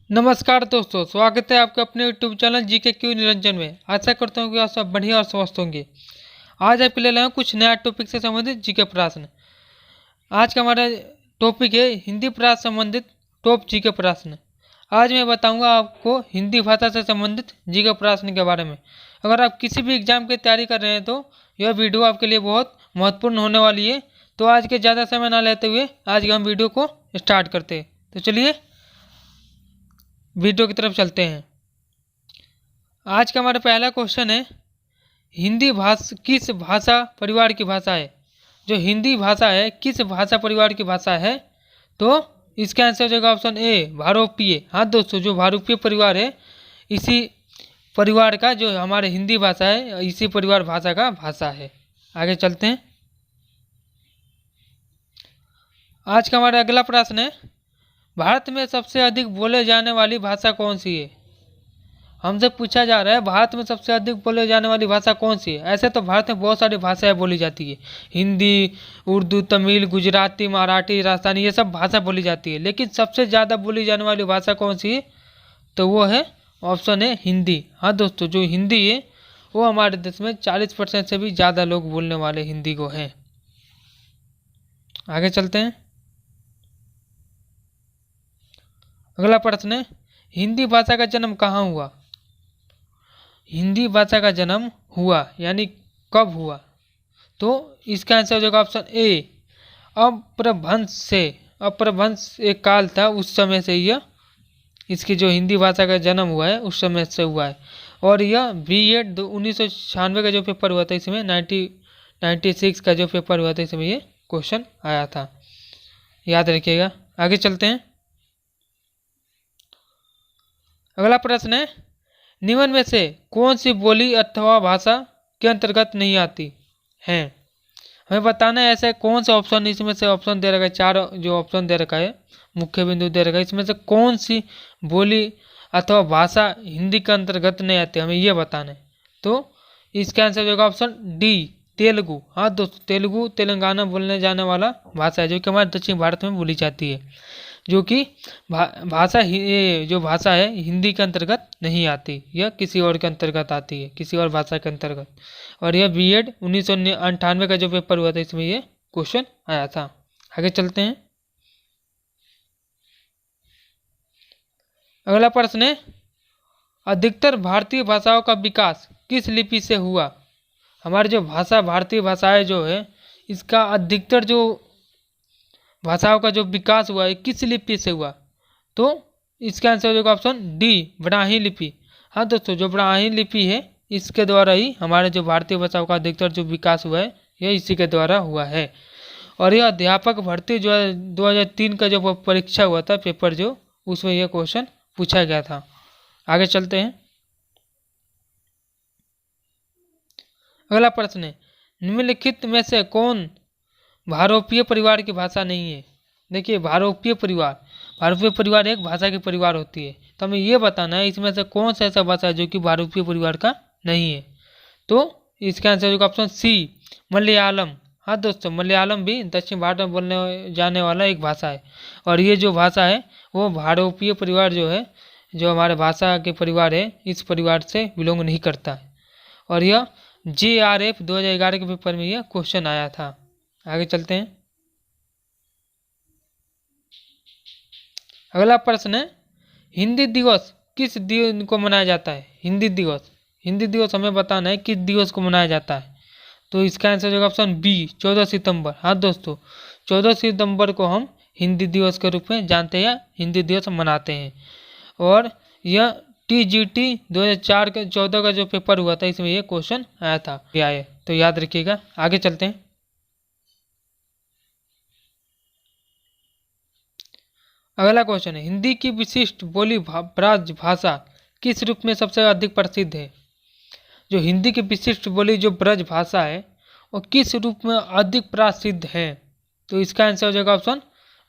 नमस्कार दोस्तों, स्वागत है आपके अपने YouTube channel GK Q Niranjan में। आशा करता हूँ कि आप सब बढ़िया और स्वस्थ होंगे। आज आपके लिए लाया हूँ कुछ नया टॉपिक से संबंधित जीके प्रश्न। आज का हमारा टॉपिक है हिंदी भाषा से संबंधित टॉप जीके प्रश्न। आज मैं बताऊंगा आपको हिंदी भाषा से संबंधित जीके प्रश्न के बारे में। अगर आप किसी भी एग्जाम की तैयारी कर रहे हैं तो यह वीडियो आपके लिए बहुत महत्वपूर्ण होने वाली है। तो आज के ज़्यादा समय ना लेते हुए आज हम वीडियो को स्टार्ट करते हैं। तो चलिए वीडियो की तरफ चलते हैं। आज का हमारा पहला क्वेश्चन है, हिंदी भाषा किस भाषा परिवार की भाषा है। जो हिंदी भाषा है किस भाषा परिवार की भाषा है। तो इसका आंसर हो जाएगा ऑप्शन ए, भारोपीय। हाँ दोस्तों, जो भारोपीय परिवार है इसी परिवार का जो हमारे हिंदी भाषा है इसी परिवार भाषा का भाषा है। आगे चलते हैं। आज का हमारा अगला प्रश्न है, भारत में सबसे अधिक बोले जाने वाली भाषा कौन सी है। हमसे पूछा जा रहा है भारत में सबसे अधिक बोले जाने वाली भाषा कौन सी है। ऐसे तो भारत में बहुत सारी भाषाएं बोली जाती है, हिंदी, उर्दू, तमिल, गुजराती, मराठी, राजस्थानी, ये सब भाषा बोली जाती है। लेकिन सबसे ज़्यादा बोली जाने वाली भाषा कौन सी है, तो वो है ऑप्शन है हिंदी। हाँ दोस्तों, जो हिंदी है वो हमारे देश में 40% से भी ज़्यादा लोग बोलने वाले हिंदी को हैं। आगे चलते हैं। अगला प्रश्न है, हिंदी भाषा का जन्म कहाँ हुआ। हिंदी भाषा का जन्म हुआ यानी कब हुआ, तो इसका आंसर हो जाएगा ऑप्शन ए, अपभ्रंश से। अपभ्रंश एक काल था, उस समय से यह इसकी जो हिंदी भाषा का जन्म हुआ है उस समय से हुआ है। और यह B.Ed 1996 का जो पेपर हुआ था इसमें 1996 का जो पेपर हुआ था इसमें ये क्वेश्चन आया था, याद रखिएगा। आगे चलते हैं। अगला प्रश्न है, निम्न में से कौन सी बोली अथवा भाषा के अंतर्गत नहीं आती है। हमें बताना है ऐसे कौन सा ऑप्शन, इसमें से ऑप्शन दे रखा है, चार जो ऑप्शन दे रखा है, मुख्य बिंदु दे रखा है, इसमें से कौन सी बोली अथवा भाषा हिंदी के अंतर्गत नहीं आती, हमें ये बताना है। तो इसका आंसर होगा ऑप्शन डी, तेलुगु। हाँ दोस्तों, तेलुगु तेलंगाना बोलने जाने वाला भाषा है जो कि हमारे दक्षिण भारत में बोली जाती है, जो कि भाषा ये जो भाषा है हिंदी के अंतर्गत नहीं आती, यह किसी और के अंतर्गत आती है, किसी और भाषा के अंतर्गत। और यह B.Ed 1998 का जो पेपर हुआ था इसमें ये क्वेश्चन आया था। आगे चलते हैं। अगला प्रश्न है, अधिकतर भारतीय भाषाओं का विकास किस लिपि से हुआ। हमारी जो भाषा भारतीय भाषाएं जो है इसका अधिकतर जो भाषाओं का जो विकास हुआ है किस लिपि से हुआ, तो इसका आंसर हो जाएगा ऑप्शन डी, ब्राह्मी लिपि। हाँ दोस्तों, जो ब्राह्मी लिपि है इसके द्वारा ही हमारे जो भारतीय भाषाओं का अधिकतर जो विकास हुआ है यह इसी के द्वारा हुआ है। और यह अध्यापक भर्ती जो 2003 का जो परीक्षा हुआ था पेपर जो, उसमें यह क्वेश्चन पूछा गया था। आगे चलते हैं। अगला प्रश्न है, निम्नलिखित में से कौन भारोपीय परिवार की भाषा नहीं है। देखिए, भारोपीय परिवार एक भाषा की परिवार होती है, तो हमें ये बताना है इसमें से कौन सा ऐसा भाषा है जो कि भारोपीय परिवार का नहीं है। तो इसका आंसर होगा ऑप्शन सी, मलयालम। हाँ दोस्तों, मलयालम भी दक्षिण भारत में बोलने जाने वाला एक भाषा है। और ये जो भाषा है वो भारोपीय परिवार जो है, जो हमारे भाषा के परिवार है, इस परिवार से बिलोंग नहीं करता है। और यह JRF 2011 के पेपर में यह क्वेश्चन आया था। आगे चलते हैं। अगला प्रश्न है, हिंदी दिवस किस दिन को मनाया जाता है। हिंदी दिवस हमें बताना है किस दिवस को मनाया जाता है। तो इसका आंसर होगा ऑप्शन बी, 14 सितंबर। हाँ दोस्तों, 14 सितंबर को हम हिंदी दिवस के रूप में जानते हैं, हिंदी दिवस मनाते हैं। और यह TGT 2004 के 14 का जो पेपर हुआ था इसमें यह क्वेश्चन आया था, तो याद रखिएगा। आगे चलते हैं। अगला क्वेश्चन है, हिंदी की विशिष्ट बोली ब्रज भाषा किस रूप में सबसे अधिक प्रसिद्ध है। जो हिंदी की विशिष्ट बोली जो ब्रज भाषा है वो किस रूप में अधिक प्रसिद्ध है, तो इसका आंसर हो जाएगा ऑप्शन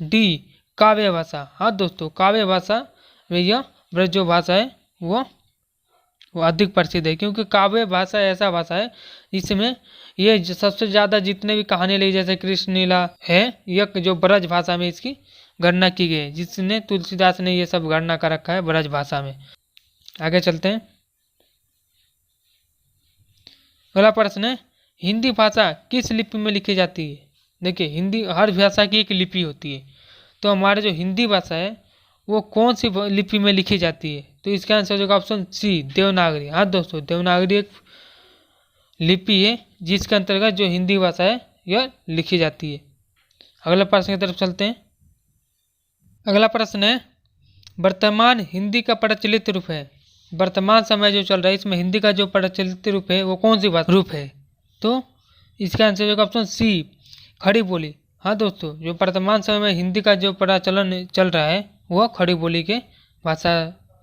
डी, काव्य भाषा। हाँ दोस्तों, काव्य भाषा में यह ब्रज जो भाषा है वो अधिक प्रसिद्ध है, क्योंकि काव्य भाषा ऐसा भाषा है जिसमें ये सबसे ज़्यादा जितने भी कहानी लिखी जैसे कृष्ण लीला है, यह जो ब्रज भाषा में इसकी गणना की गई, जिसने तुलसीदास ने ये सब गणना कर रखा है ब्रज भाषा में। आगे चलते हैं। अगला प्रश्न है, हिंदी भाषा किस लिपि में लिखी जाती है? देखिए, हिंदी हर भाषा की एक लिपि होती है, तो हमारे जो हिंदी भाषा है वो कौन सी लिपि में लिखी जाती है? तो इसका आंसर होगा ऑप्शन सी, देवनागरी। हाँ दोस्तों, देवनागरी एक लिपि है जिसके अंतर्गत जो हिंदी भाषा है यह लिखी जाती है। अगला प्रश्न की तरफ चलते हैं। अगला प्रश्न है, वर्तमान हिंदी का प्रचलित रूप है, वर्तमान समय जो चल रहा है इसमें हिंदी का जो प्रचलित रूप है वो कौन सी भाषा रूप है? तो इसका आंसर होगा ऑप्शन सी, खड़ी बोली। हाँ दोस्तों, जो वर्तमान समय में हिंदी का जो प्रचलन चल रहा है वह खड़ी बोली के भाषा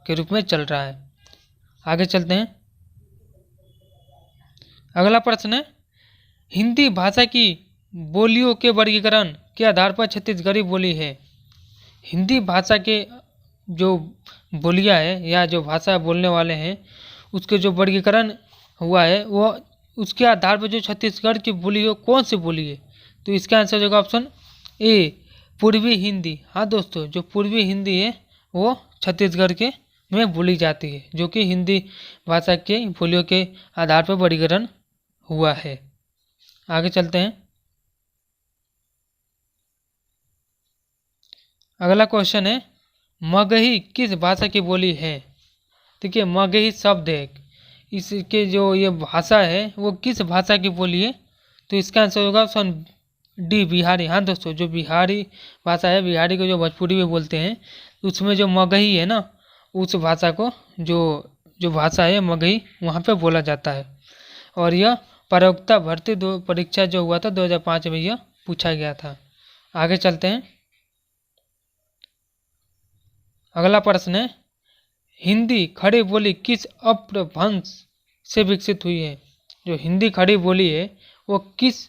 के रूप में चल रहा है। आगे चलते हैं। अगला प्रश्न है, हिंदी भाषा की बोलियों के वर्गीकरण के आधार पर छत्तीसगढ़ी बोली है। हिंदी भाषा के जो बोलियां है या जो भाषा बोलने वाले हैं उसके जो वर्गीकरण हुआ है वो उसके आधार पर जो छत्तीसगढ़ की बोली है कौन सी बोली है? तो इसका आंसर होगा ऑप्शन ए, पूर्वी हिंदी। हाँ दोस्तों, जो पूर्वी हिंदी है वो छत्तीसगढ़ के में बोली जाती है, जो कि हिंदी भाषा के बोलियों के आधार पर वर्गीकरण हुआ है। आगे चलते हैं। अगला क्वेश्चन है, मगही किस भाषा की बोली है? देखिए, मगही शब्द है, इसके जो ये भाषा है वो किस भाषा की बोली है? तो इसका आंसर होगा ऑप्शन डी, बिहारी। हाँ दोस्तों, जो बिहारी भाषा है, बिहारी को जो भोजपुरी में बोलते हैं, उसमें जो मगही है ना, उस भाषा को जो भाषा है मगही वहाँ पे बोला जाता है। और यह प्रयोक्ता भर्ती परीक्षा जो हुआ था 2005 में यह पूछा गया था। आगे चलते हैं। अगला प्रश्न है, हिंदी खड़ी बोली किस अपभ्रंश से विकसित हुई है? जो हिंदी खड़ी बोली है वो किस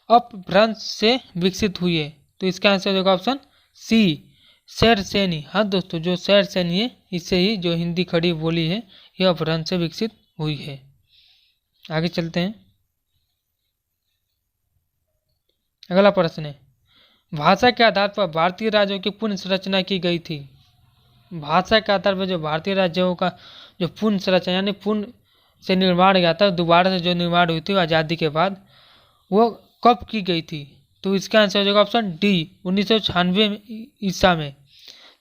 अपभ्रंश से विकसित हुई है? तो इसका आंसर होगा ऑप्शन सी, शैरसैनी। हाँ दोस्तों, जो शैरसैनी है इससे ही जो हिंदी खड़ी बोली है यह अपभ्रंश से विकसित हुई है। आगे चलते हैं। अगला प्रश्न है, भाषा के आधार पर भारतीय राज्यों की पुनर्संरचना की गई थी। भाषा के आधार पर जो भारतीय राज्यों का जो पुनर्संरचना यानी पुनः से निर्माण किया था, दोबारा से जो निर्माण हुई थी आज़ादी के बाद, वो कब की गई थी? तो इसका आंसर हो जाएगा ऑप्शन डी, 1996 ईसा में।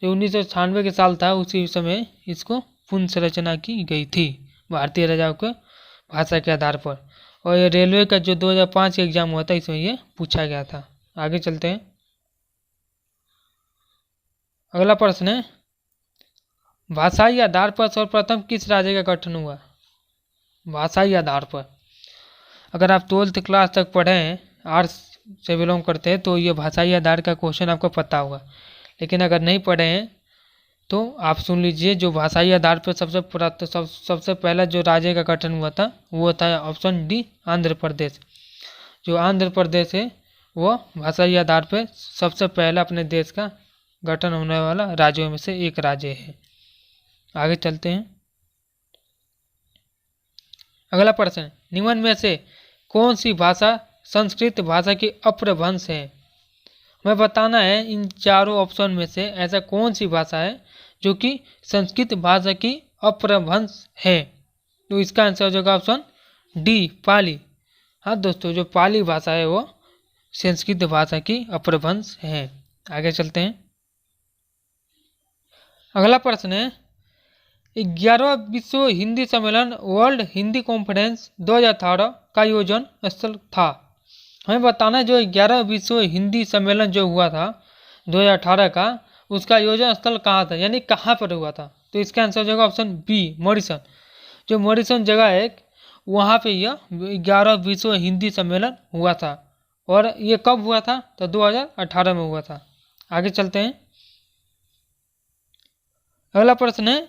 जो 1996 के साल था उसी समय इसको पुनर्संरचना की गई थी भारतीय राज्यों के भाषा के आधार पर। और ये रेलवे का जो 2005 एग्जाम हुआ था इसमें ये पूछा गया था। आगे चलते हैं। अगला प्रश्न है, भाषाई आधार पर सर्वप्रथम किस राज्य का गठन हुआ? भाषाई आधार पर अगर आप 12th क्लास तक पढ़े हैं, आर्ट्स से बिलोंग करते हैं, तो ये भाषाई आधार का क्वेश्चन आपको पता होगा। लेकिन अगर नहीं पढ़े हैं तो आप सुन लीजिए, जो भाषाई आधार पर सबसे पहला जो राज्य का गठन हुआ था वो था ऑप्शन डी, आंध्र प्रदेश। जो आंध्र प्रदेश है वो भाषाई आधार पर सबसे पहला अपने देश का गठन होने वाला राज्यों में से एक राज्य है। आगे चलते हैं। अगला प्रश्न, निम्न में से कौन सी भाषा संस्कृत भाषा की अपभ्रंश है? हमें बताना है इन चारों ऑप्शन में से ऐसा कौन सी भाषा है जो कि संस्कृत भाषा की अपभ्रंश है। तो इसका आंसर हो जाएगा ऑप्शन डी, पाली। हाँ दोस्तों, जो पाली भाषा है वो संस्कृत भाषा की अपभ्रंश है। आगे चलते हैं। अगला प्रश्न है, 11वां विश्व हिंदी सम्मेलन वर्ल्ड हिंदी कॉन्फ्रेंस 2018 का आयोजन स्थल था। हमें बताना है जो 11वां विश्व हिंदी सम्मेलन जो हुआ था 2018 का, उसका आयोजन स्थल कहाँ था, यानी कहाँ पर हुआ था। तो इसका आंसर हो जाएगा ऑप्शन बी, मॉरिशन। जो मॉरिशन जगह है वहाँ पे यह 11वां विश्व हिंदी सम्मेलन हुआ था। और ये कब हुआ था? तो 2018 में हुआ था। आगे चलते हैं। अगला प्रश्न है,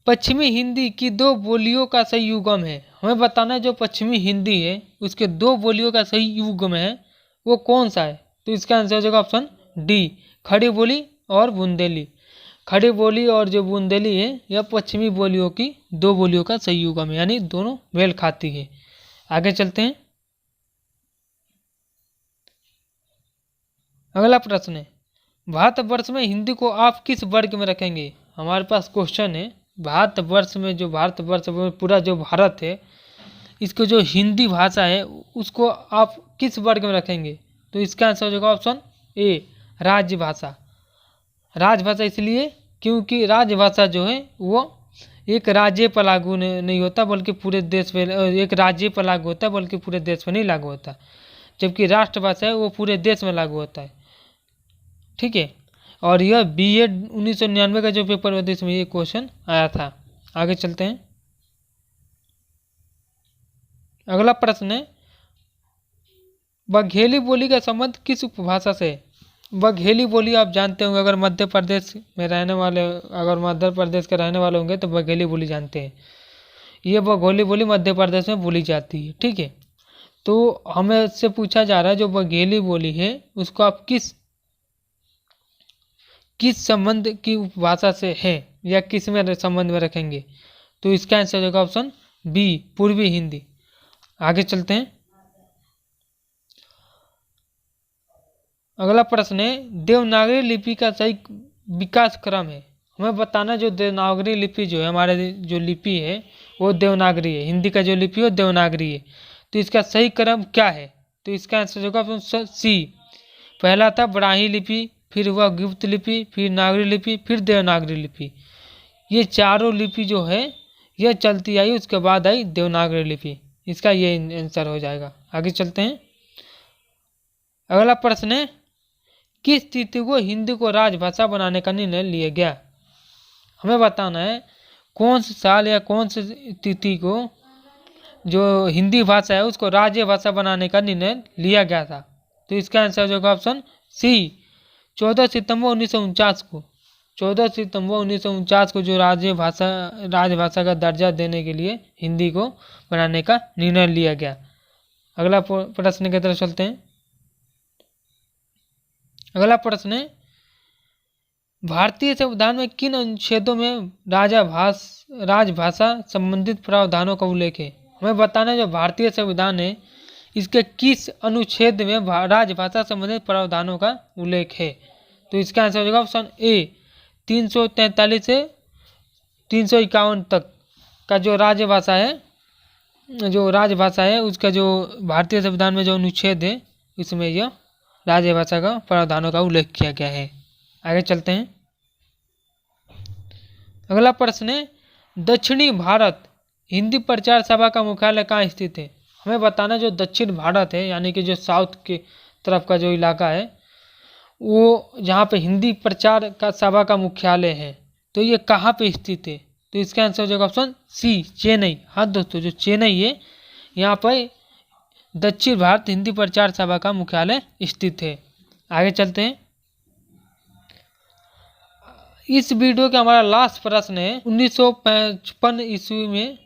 पश्चिमी हिंदी की दो बोलियों का सही युग्म है। हमें बताना है जो पश्चिमी हिंदी है उसके दो बोलियों का सही युग्म है वो कौन सा है। तो इसका आंसर हो जाएगा ऑप्शन डी, खड़ी बोली और बुंदेली। खड़ी बोली और जो बुंदेली है यह पश्चिमी बोलियों की दो बोलियों का सही युग्म है, यानी दोनों मेल खाती है। आगे चलते हैं। अगला प्रश्न है, भारतवर्ष में हिंदी को आप किस वर्ग में रखेंगे? हमारे पास क्वेश्चन है, भारतवर्ष में जो भारतवर्ष में पूरा जो भारत है, इसको जो हिंदी भाषा है उसको आप किस वर्ग में रखेंगे? तो इसका आंसर हो जाएगा ऑप्शन ए, राजभाषा। राजभाषा इसलिए क्योंकि राजभाषा जो है वो एक राज्य पर लागू नहीं होता बल्कि पूरे देश पे, एक राज्य पर लागू होता है बल्कि पूरे देश पर नहीं लागू होता, जबकि राष्ट्रभाषा है वो पूरे देश में लागू होता है। ठीक है, और यह बीएड 1999 का जो पेपर हुआ था इसमें ये क्वेश्चन आया था। आगे चलते हैं। अगला प्रश्न है, बघेली बोली का संबंध किस उपभाषा से है? बघेली बोली आप जानते होंगे, अगर मध्य प्रदेश में रहने वाले, अगर मध्य प्रदेश के रहने वाले होंगे तो बघेली बोली जानते हैं। ये बघेली बोली मध्य प्रदेश में बोली जाती है। ठीक है, तो हमें इससे पूछा जा रहा है जो बघेली बोली है उसको आप किस संबंध की उपभाषा से है या किस में संबंध में रखेंगे? तो इसका आंसर हो जाएगा ऑप्शन बी, पूर्वी हिंदी। आगे चलते हैं। अगला प्रश्न है, देवनागरी लिपि का सही विकास क्रम है। हमें बताना जो देवनागरी लिपि जो है, हमारे जो लिपि है वो देवनागरी है, हिंदी का जो लिपि है वो देवनागरी है, तो इसका सही क्रम क्या है? तो इसका आंसर होगा ऑप्शन सी, पहला था ब्राह्मी लिपि, फिर हुआ गुप्त लिपि, फिर नागरी लिपि, फिर देवनागरी लिपि। ये चारों लिपि जो है यह चलती आई, उसके बाद आई देवनागरी लिपि। इसका ये आंसर हो जाएगा। आगे चलते हैं। अगला प्रश्न है, किस तिथि को हिंदी को राजभाषा बनाने का निर्णय लिया गया? हमें बताना है कौन से साल या कौन से तिथि को जो हिंदी भाषा है उसको राज्य भाषा बनाने का निर्णय लिया गया था। तो इसका आंसर होगा ऑप्शन सी, 14 सितंबर 1949 को। 14 सितंबर 1949 को जो राजभाषा का दर्जा देने के लिए हिंदी को बनाने का निर्णय लिया गया। अगला प्रश्न की तरफ चलते हैं। अगला प्रश्न है, भारतीय संविधान में किन अनुच्छेदों में राजभाषा संबंधित प्रावधानों का उल्लेख है? हमें बताना है जो भारतीय संविधान है इसके किस अनुच्छेद में राजभाषा संबंधित प्रावधानों का उल्लेख है? तो इसका आंसर हो जाएगा ऑप्शन ए, 343 से 351 तक का जो राजभाषा है उसका जो भारतीय संविधान में जो अनुच्छेद है इसमें यह राजभाषा का प्रावधानों का उल्लेख किया गया है। आगे चलते हैं। अगला प्रश्न है, दक्षिणी भारत हिंदी प्रचार सभा का मुख्यालय कहाँ स्थित है? हमें बताना जो दक्षिण भारत है यानी कि जो साउथ के तरफ का जो इलाका है वो जहाँ पे हिंदी प्रचार का सभा का मुख्यालय है तो ये कहाँ पे स्थित है? तो इसका आंसर हो जाएगा ऑप्शन सी, चेन्नई। हाँ दोस्तों, जो चेन्नई है यहाँ पर दक्षिण भारत हिंदी प्रचार सभा का मुख्यालय स्थित है। आगे चलते हैं। इस वीडियो का हमारा लास्ट प्रश्न है, 1955 ईस्वी में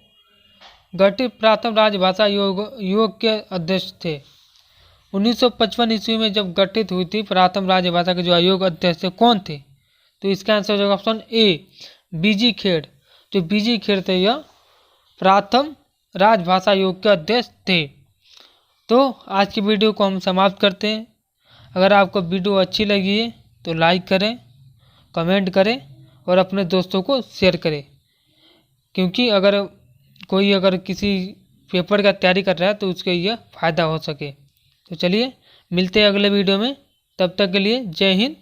गठित प्रथम राजभाषा योग के अध्यक्ष थे। 1955 ईस्वी में जब गठित हुई थी प्रथम राजभाषा के जो आयोग अध्यक्ष थे कौन थे? तो इसका आंसर हो जाएगा ऑप्शन ए, बीजी खेड़। जो बीजी खेड़ थे यह प्रथम राजभाषा योग के अध्यक्ष थे। तो आज की वीडियो को हम समाप्त करते हैं। अगर आपको वीडियो अच्छी लगी है तो लाइक करें, कमेंट करें और अपने दोस्तों को शेयर करें, क्योंकि अगर किसी पेपर का तैयारी कर रहा है तो उसके यह फ़ायदा हो सके। तो चलिए मिलते हैं अगले वीडियो में, तब तक के लिए जय हिंद,